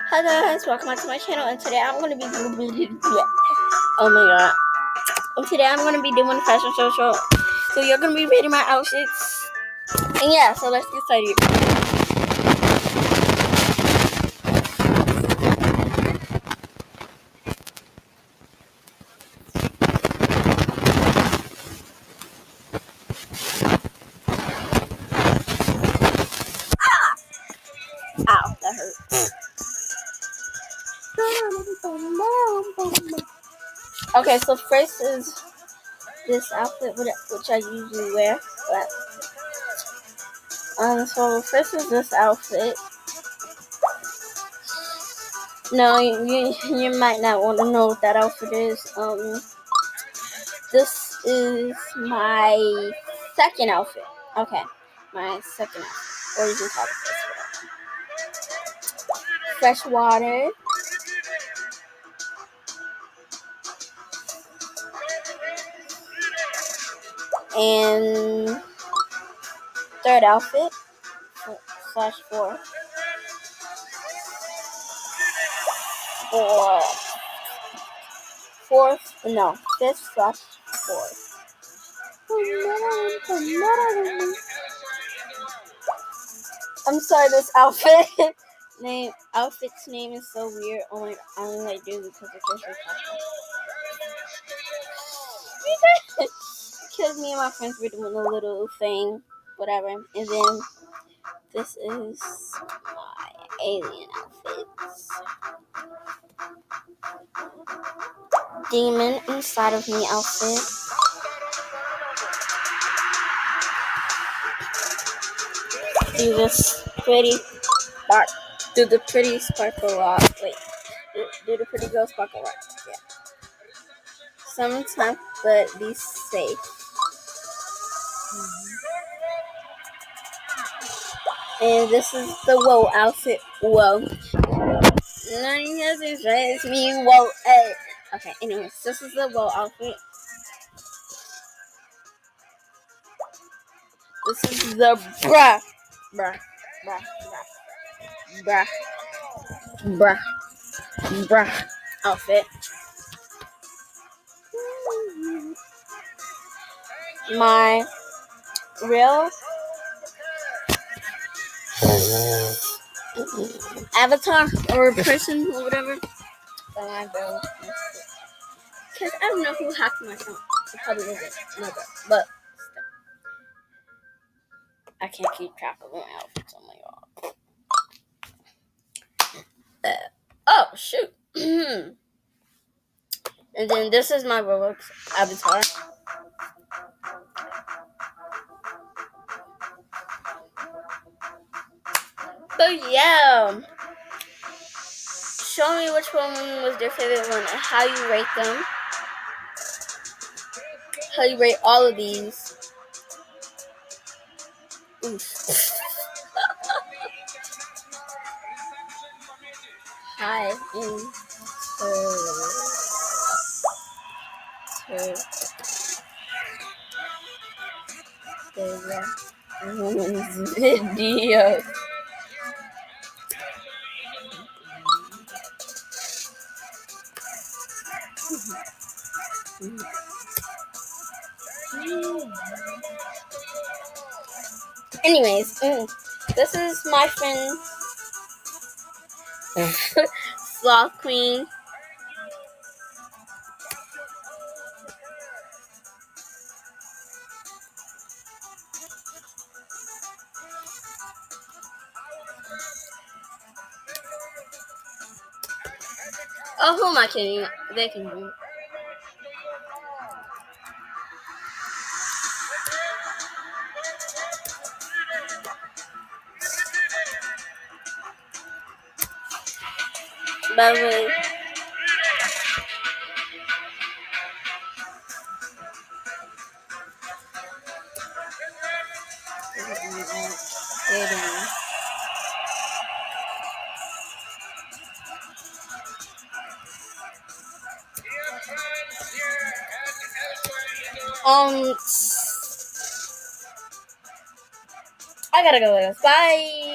Hi guys, welcome back to my channel, and today I'm gonna be oh my god. And today I'm gonna be doing fashion show. So you're gonna be reading my outfits. And yeah, so let's get started. Ow, that hurt. Okay, so first is this outfit which I usually wear. So first is this outfit. No, you might not want to know what that outfit is. This is my second outfit. Okay, my second outfit. Or you can call it fresh water. And third outfit slash fourth. Or fifth slash fourth. I'm sorry, this outfit's name is so weird. Oh my god, I only do because it's just because me and my friends were doing a little thing, whatever. And then this is my alien outfits. Demon inside of me outfit. Do this pretty spark. Do the pretty sparkle rock. Wait. Do the pretty girl sparkle rock. Yeah. Sometimes, but be safe. And this is the whoa outfit. Whoa. Nothing has to stress me. Whoa. Hey. Okay. Anyways, this is the whoa outfit. This is the bruh outfit. My real avatar or person or whatever. Because I don't know who hacked my phone. It probably wasn't my girl, but still. I can't keep track of my outfits. Oh my god. Oh shoot. And then this is my Roblox avatar. So yeah. Show me which one was your favorite one and how you rate them. How you rate all of these. Oof. Hi. Video. Anyways, this is my friend Sloth Queen. Oh, who am I kidding? They can do. By the way, I gotta go. Bye.